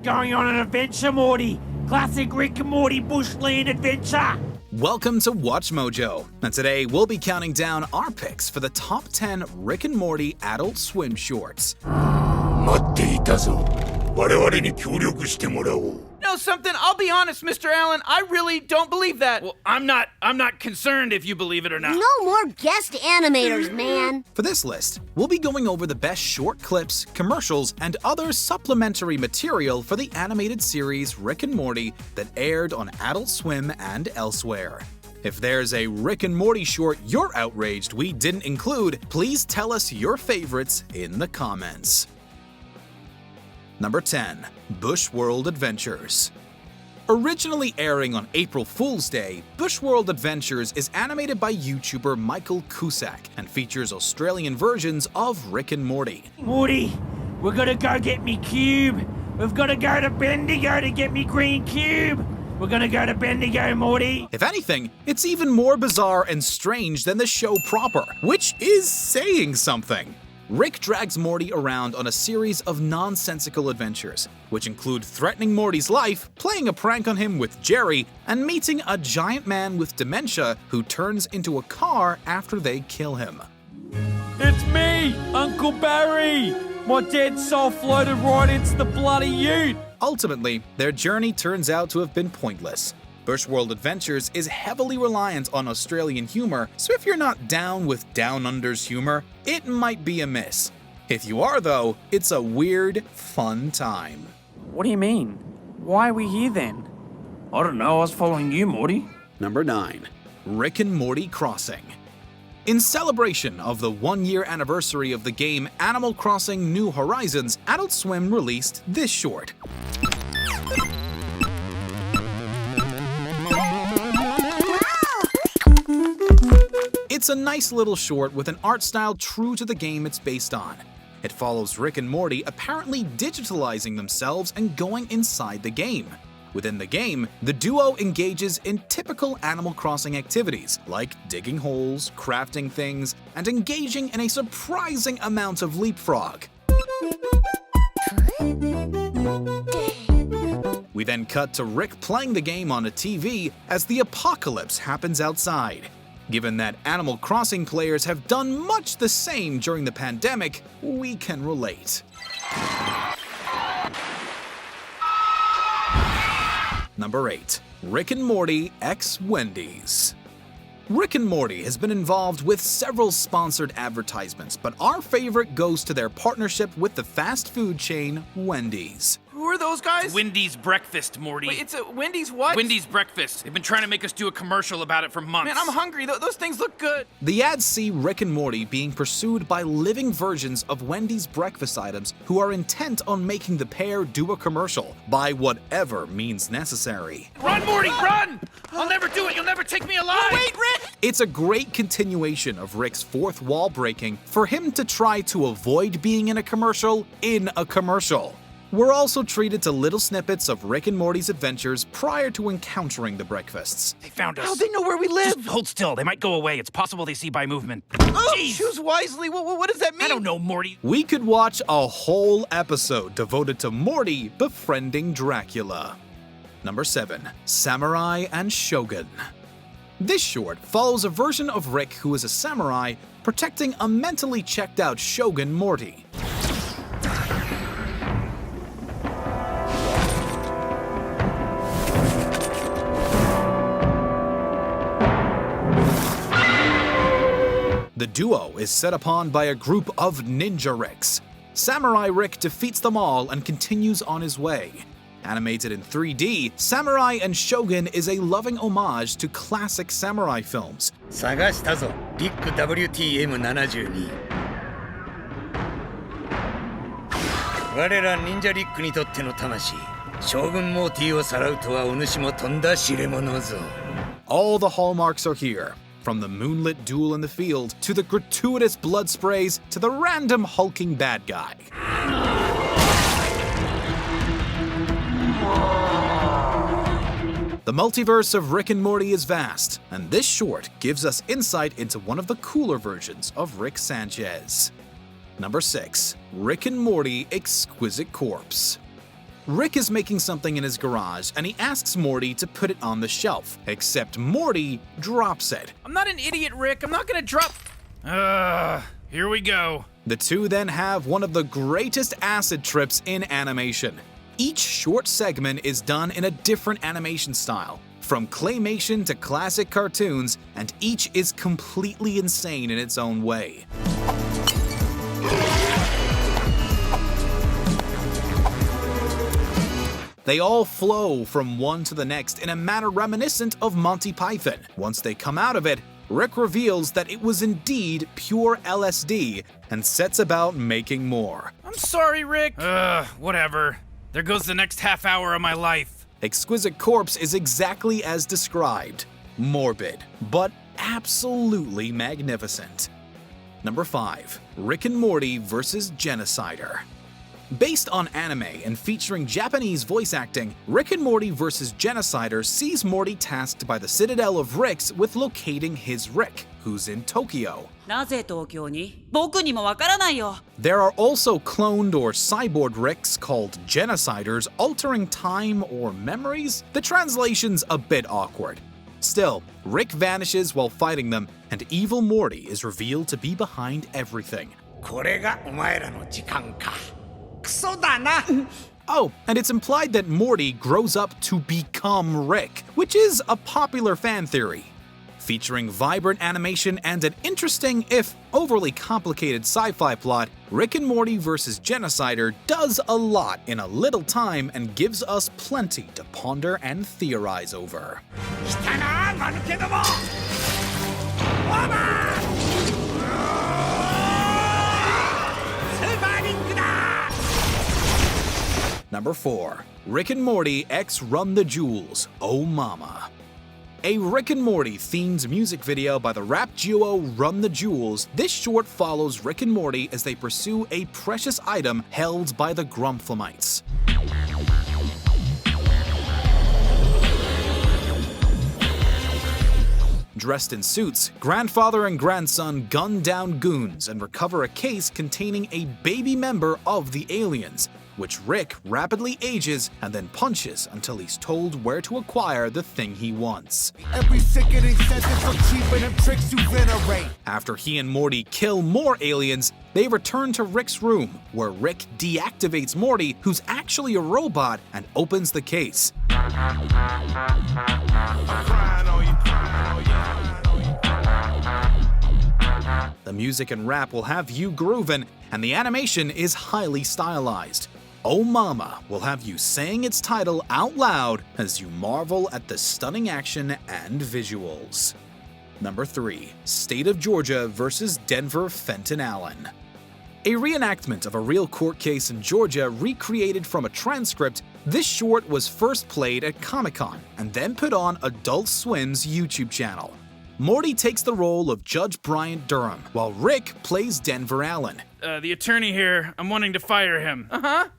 going on an adventure, Morty. Classic Rick and Morty bushland adventure. Welcome to Watch Mojo, and today we'll be counting down our picks for the top 10 Rick and Morty Adult Swim shorts. 待っていたぞ。我々に協力してもらおう。 You know something? I'll be honest, Mr. Allen. I really don't believe that. Well, I'm not concerned if you believe it or not. No more guest animators, man. For this list, we'll be going over the best short clips, commercials, and other supplementary material for the animated series Rick and Morty that aired on Adult Swim and elsewhere. If there's a Rick and Morty short you're outraged we didn't include, please tell us your favorites in the comments. Number 10. Bushworld Adventures. Originally airing on April Fool's Day, Bushworld Adventures is animated by YouTuber Michael Cusack and features Australian versions of Rick and Morty. Morty, we're gonna go get me cube. We've gotta go to Bendigo to get me green cube. We're gonna go to Bendigo, Morty. If anything, it's even more bizarre and strange than the show proper, which is saying something. Rick drags Morty around on a series of nonsensical adventures, which include threatening Morty's life, playing a prank on him with Jerry, and meeting a giant man with dementia who turns into a car after they kill him. It's me, Uncle Barry. My dead soul floated right into the bloody ute. Ultimately, their journey turns out to have been pointless. Bushworld Adventures is heavily reliant on Australian humor, so if you're not down with Down Under's humor, it might be a miss. If you are though, it's a weird, fun time. What do you mean? Why are we here then? I don't know, I was following you, Morty. Number 9. Rick and Morty Crossing. In celebration of the 1-year anniversary of the game Animal Crossing New Horizons, Adult Swim released this short. It's a nice little short with an art style true to the game it's based on. It follows Rick and Morty apparently digitalizing themselves and going inside the game. Within the game, the duo engages in typical Animal Crossing activities like digging holes, crafting things, and engaging in a surprising amount of leapfrog. We then cut to Rick playing the game on a TV as the apocalypse happens outside. Given that Animal Crossing players have done much the same during the pandemic, we can relate. Number 8. Rick and Morty x Wendy's. Rick and Morty has been involved with several sponsored advertisements, but our favorite goes to their partnership with the fast food chain Wendy's. Who are those guys? Wendy's Breakfast, Morty. Wait, it's a Wendy's what? Wendy's Breakfast. They've been trying to make us do a commercial about it for months. Man, I'm hungry. Those things look good. The ads see Rick and Morty being pursued by living versions of Wendy's breakfast items who are intent on making the pair do a commercial by whatever means necessary. Run, Morty, run! I'll never do it. You'll never take me alive. Wait, Rick! It's a great continuation of Rick's fourth wall breaking for him to try to avoid being in a commercial. We're also treated to little snippets of Rick and Morty's adventures prior to encountering the breakfasts. They found us. How they know where we live? Just hold still. They might go away. It's possible they see by movement. Oh, Jeez. choose wisely. What does that mean? I don't know, Morty. We could watch a whole episode devoted to Morty befriending Dracula. Number 7. Samurai and Shogun. This short follows a version of Rick who is a samurai protecting a mentally checked out Shogun Morty. The duo is set upon by a group of ninja Ricks. Samurai Rick defeats them all and continues on his way. Animated in 3D, Samurai and Shogun is a loving homage to classic samurai films. 探したぞ、ビッグ WTM72。我ら忍者リックにとっての魂、将軍モーティをさらうとはお主もとんだ知れ者ぞ。All the hallmarks are here. From the moonlit duel in the field, to the gratuitous blood sprays, to the random hulking bad guy. The multiverse of Rick and Morty is vast, and this short gives us insight into one of the cooler versions of Rick Sanchez. Number 6. Rick and Morty Exquisite Corpse. Rick is making something in his garage and he asks Morty to put it on the shelf, except Morty drops it. I'm not an idiot, Rick. I'm not gonna drop. Here we go. The two then have one of the greatest acid trips in animation. Each short segment is done in a different animation style, from claymation to classic cartoons, and each is completely insane in its own way. They all flow from one to the next in a manner reminiscent of Monty Python. Once they come out of it, Rick reveals that it was indeed pure LSD and sets about making more. I'm sorry, Rick. Whatever. There goes the next half hour of my life. Exquisite Corpse is exactly as described. Morbid, but absolutely magnificent. Number 5. Rick and Morty vs. Genocider. Based on anime and featuring Japanese voice acting, Rick and Morty vs. Genocider sees Morty tasked by the Citadel of Ricks with locating his Rick, who's in Tokyo. なぜ東京に？僕にもわからないよ。 There are also cloned or cyborg Ricks called Genociders altering time or memories. The translation's a bit awkward. Still, Rick vanishes while fighting them, and evil Morty is revealed to be behind everything. これがお前らの時間か。クソだな。 Oh, and it's implied that Morty grows up to become Rick, which is a popular fan theory. Featuring vibrant animation and an interesting, if overly complicated sci-fi plot, Rick and Morty vs. Genocider does a lot in a little time and gives us plenty to ponder and theorize over. 来たな、間抜けども。オーバー。スーパーリンクだ。 Number 4. Rick and Morty X Run the Jewels, Oh Mama. A Rick and Morty themed music video by the rap duo Run the Jewels, this short follows Rick and Morty as they pursue a precious item held by the Grumflamites. Dressed in suits, grandfather and grandson gun down goons and recover a case containing a baby member of the aliens, which Rick rapidly ages and then punches until he's told where to acquire the thing he wants. Every sickening sentence for cheaping them tricks you venerate. After he and Morty kill more aliens, they return to Rick's room, where Rick deactivates Morty, who's actually a robot, and opens the case. The music and rap will have you groovin', and the animation is highly stylized. Oh Mama will have you saying its title out loud as you marvel at the stunning action and visuals. Number 3. State of Georgia vs. Denver Fenton Allen. A reenactment of a real court case in Georgia recreated from a transcript, this short was first played at Comic-Con and then put on Adult Swim's YouTube channel. Morty takes the role of Judge Bryant Durham, while Rick plays Denver Allen. The attorney here, I'm wanting to fire him.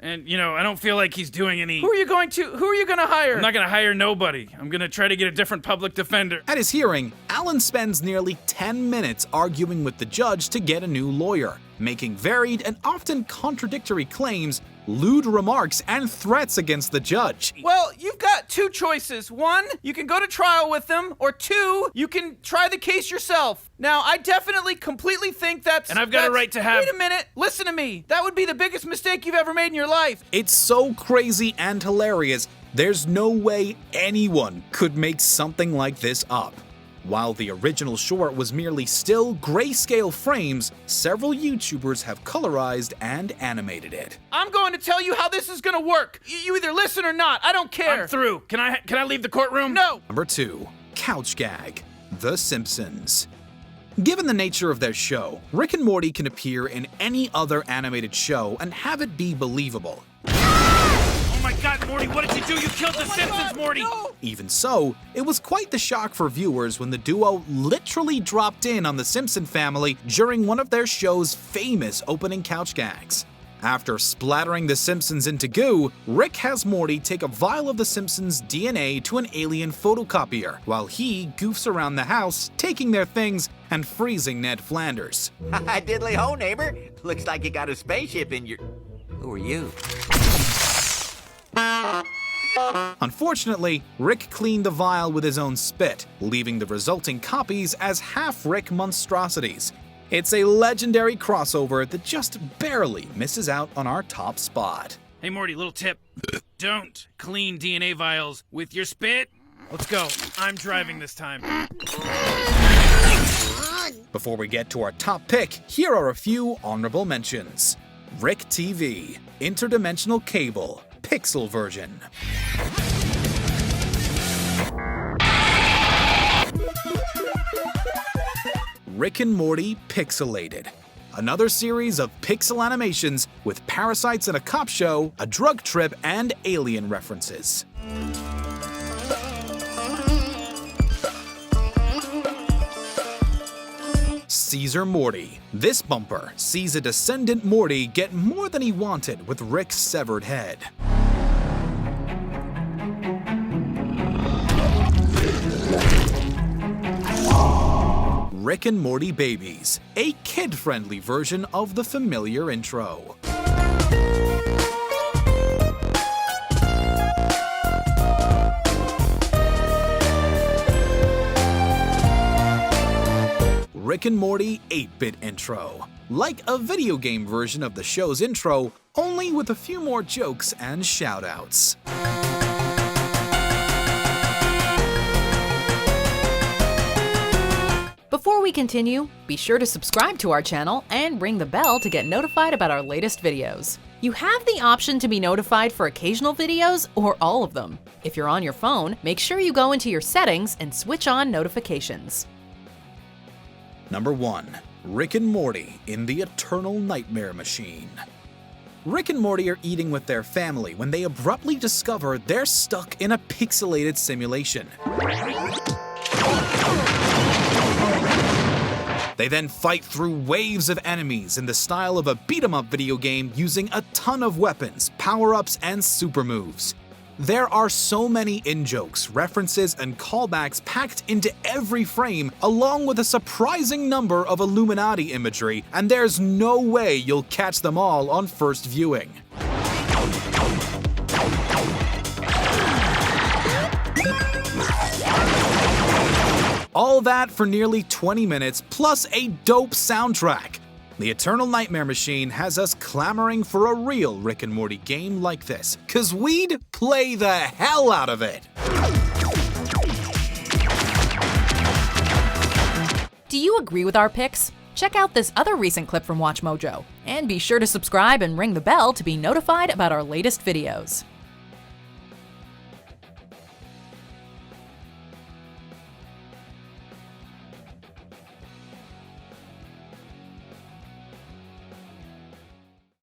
And, I don't feel like he's doing any... Who are you gonna hire? I'm not gonna hire nobody. I'm gonna try to get a different public defender. At his hearing, Allen spends nearly 10 minutes arguing with the judge to get a new lawyer, making varied and often contradictory claims, lewd remarks, and threats against the judge. Well, you've got two choices. One, you can go to trial with them, or two, you can try the case yourself. Now, I definitely completely think that's... And I've got a right to have... Wait a minute, listen to me. That would be the biggest mistake you've ever made in your life. It's so crazy and hilarious, there's no way anyone could make something like this up. While the original short was merely still grayscale frames, several YouTubers have colorized and animated it. I'm going to tell you how this is going to work. You either listen or not. I don't care. I'm through. Can I leave the courtroom? No. Number 2. Couch Gag. The Simpsons. Given the nature of their show, Rick and Morty can appear in any other animated show and have it be believable. Oh my god, Morty, what did you do? You killed the Simpsons, Morty! No. Even so, it was quite the shock for viewers when the duo literally dropped in on the Simpson family during one of their show's famous opening couch gags. After splattering the Simpsons into goo, Rick has Morty take a vial of the Simpsons' DNA to an alien photocopier, while he goofs around the house, taking their things and freezing Ned Flanders. Diddly ho, neighbor. Looks like you got a spaceship in your... Who are you? Unfortunately, Rick cleaned the vial with his own spit, leaving the resulting copies as half-Rick monstrosities. It's a legendary crossover that just barely misses out on our top spot. Hey Morty, little tip. Don't clean DNA vials with your spit. Let's go. I'm driving this time. Before we get to our top pick, here are a few honorable mentions. Rick TV, Interdimensional Cable, Pixel version. Rick and Morty Pixelated. Another series of pixel animations with parasites in a cop show, a drug trip, and alien references. Caesar Morty. This bumper sees a descendant Morty get more than he wanted with Rick's severed head. Rick and Morty Babies, a kid-friendly version of the familiar intro. Rick and Morty 8-bit intro. Like a video game version of the show's intro, only with a few more jokes and shoutouts. Before we continue, be sure to subscribe to our channel and ring the bell to get notified about our latest videos. You have the option to be notified for occasional videos or all of them. If you're on your phone, make sure you go into your settings and switch on notifications. Number 1. Rick and Morty in the Eternal Nightmare Machine. Rick and Morty are eating with their family when they abruptly discover they're stuck in a pixelated simulation. They then fight through waves of enemies in the style of a beat-em-up video game using a ton of weapons, power-ups, and super moves. There are so many in-jokes, references, and callbacks packed into every frame, along with a surprising number of Illuminati imagery, and there's no way you'll catch them all on first viewing. All that for nearly 20 minutes, plus a dope soundtrack. The Eternal Nightmare Machine has us clamoring for a real Rick and Morty game like this, 'cause we'd play the hell out of it. Do you agree with our picks? Check out this other recent clip from WatchMojo, and be sure to subscribe and ring the bell to be notified about our latest videos.